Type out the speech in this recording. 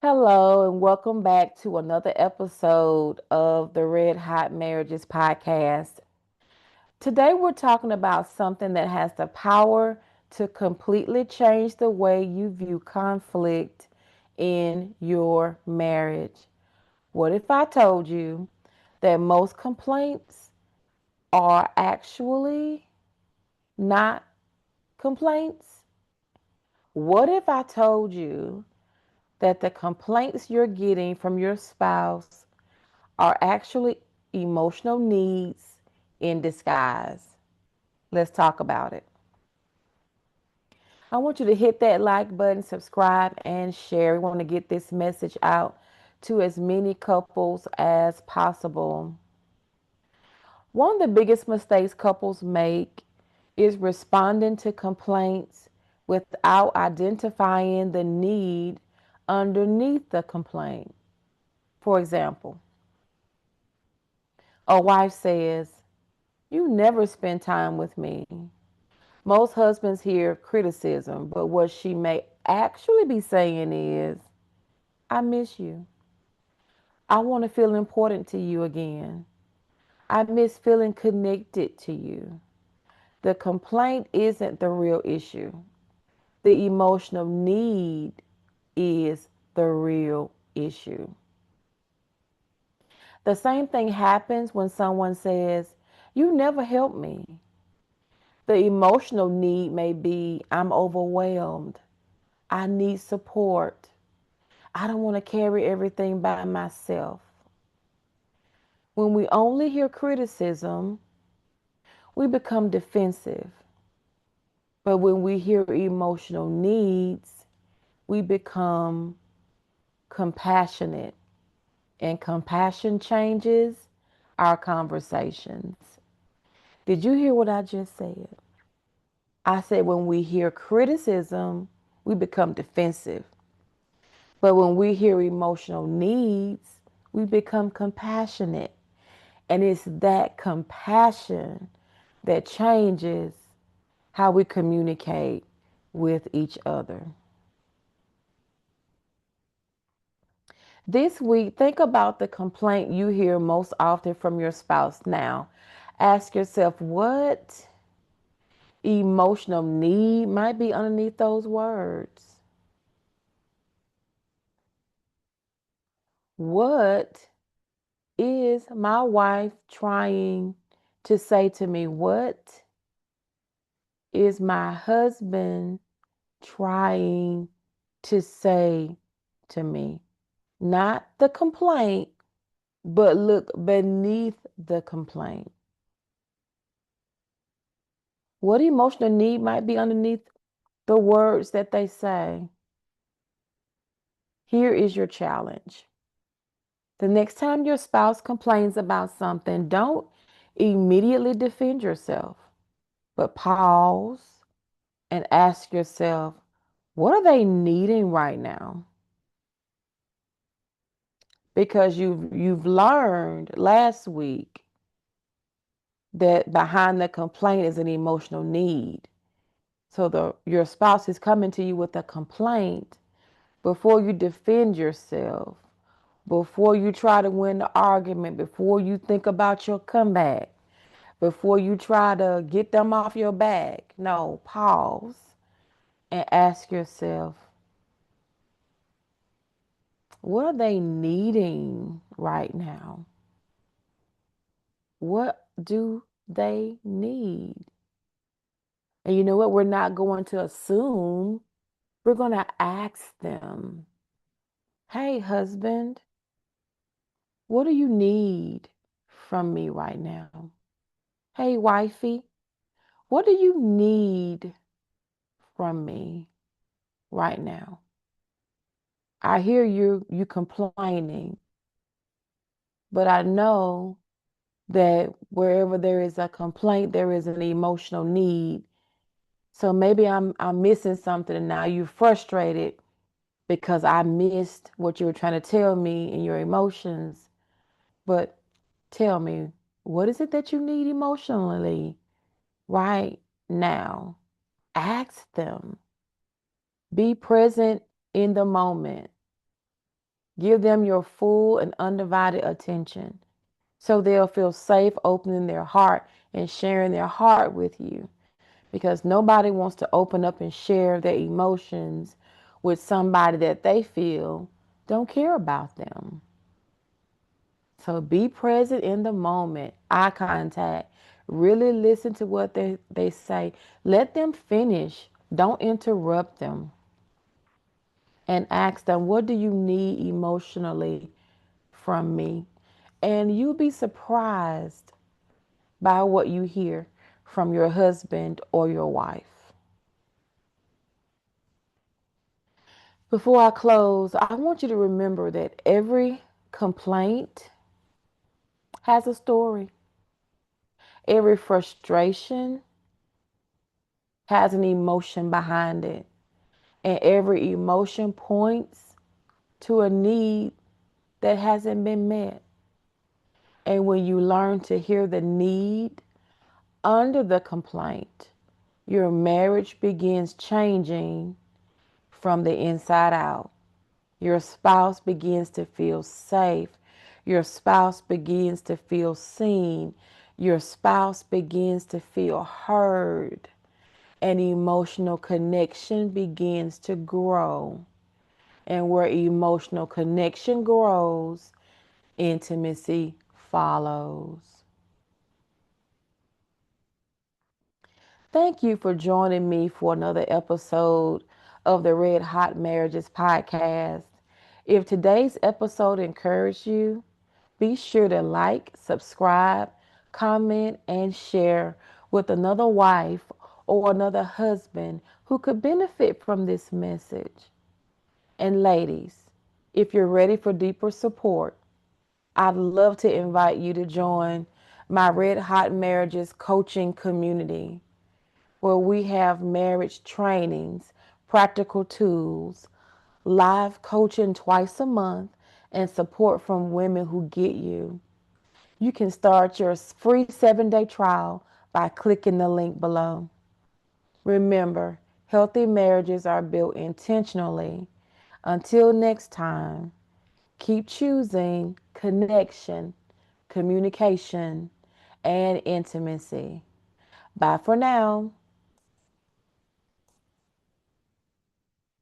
Hello, and welcome back to another episode of the Red Hot Marriages podcast. Today, we're talking about something that has the power to completely change the way you view conflict in your marriage. What if I told you that most complaints are actually not complaints? What if I told you that the complaints you're getting from your spouse are actually emotional needs in disguise? Let's talk about it. I want you to hit that like button, subscribe, and share. We want to get this message out to as many couples as possible. One of the biggest mistakes couples make is responding to complaints without identifying the need underneath the complaint. For example, a wife says, "You never spend time with me." Most husbands hear criticism, but what she may actually be saying is, "I miss you. I want to feel important to you again. I miss feeling connected to you." The complaint isn't the real issue. The emotional need is the real issue. The same thing happens when someone says, "You never help me." The emotional need may be, "I'm overwhelmed. I need support. I don't want to carry everything by myself." When we only hear criticism, we become defensive. But when we hear emotional needs, we become compassionate. And compassion changes our conversations. Did you hear what I just said? I said when we hear criticism, we become defensive. But when we hear emotional needs, we become compassionate. And it's that compassion that changes how we communicate with each other. This week, think about the complaint you hear most often from your spouse now. Ask yourself what emotional need might be underneath those words. What is my wife trying to say to me? What is my husband trying to say to me? Not the complaint, but look beneath the complaint. What emotional need might be underneath the words that they say? Here is your challenge. The next time your spouse complains about something, don't immediately defend yourself, but pause and ask yourself, what are they needing right now? Because you've learned last week that behind the complaint is an emotional need. So your spouse is coming to you with a complaint. Before you defend yourself, before you try to win the argument, before you think about your comeback, before you try to get them off your back, no, pause and ask yourself, what are they needing right now? What do they need? And you know what? We're not going to assume, we're going to ask them, "Hey, husband, what do you need from me right now? Hey, wifey, what do you need from me right now? I hear you complaining, but I know that wherever there is a complaint, there is an emotional need. So maybe I'm missing something, and now you're frustrated because I missed what you were trying to tell me in your emotions. But tell me, what is it that you need emotionally right now?" Ask them. Be present in the moment. Give them your full and undivided attention so they'll feel safe opening their heart and sharing their heart with you, because nobody wants to open up and share their emotions with somebody that they feel don't care about them. So be present in the moment, eye contact, really listen to what they say. Let them finish, don't interrupt them, and ask them, what do you need emotionally from me? And you'll be surprised by what you hear from your husband or your wife. Before I close, I want you to remember that every complaint has a story. Every frustration has an emotion behind it. And every emotion points to a need that hasn't been met. And when you learn to hear the need under the complaint, your marriage begins changing from the inside out. Your spouse begins to feel safe. Your spouse begins to feel seen. Your spouse begins to feel heard. And emotional connection begins to grow. And where emotional connection grows, intimacy follows. Thank you for joining me for another episode of the Red Hot Marriages podcast. If today's episode encouraged you, be sure to like, subscribe, comment, and share with another wife or another husband who could benefit from this message. And ladies, if you're ready for deeper support, I'd love to invite you to join my Red Hot Marriages coaching community, where we have marriage trainings, practical tools, live coaching twice a month, and support from women who get you. You can start your free 7-day trial by clicking the link below. Remember, healthy marriages are built intentionally. Until next time, keep choosing connection, communication, and intimacy. Bye for now.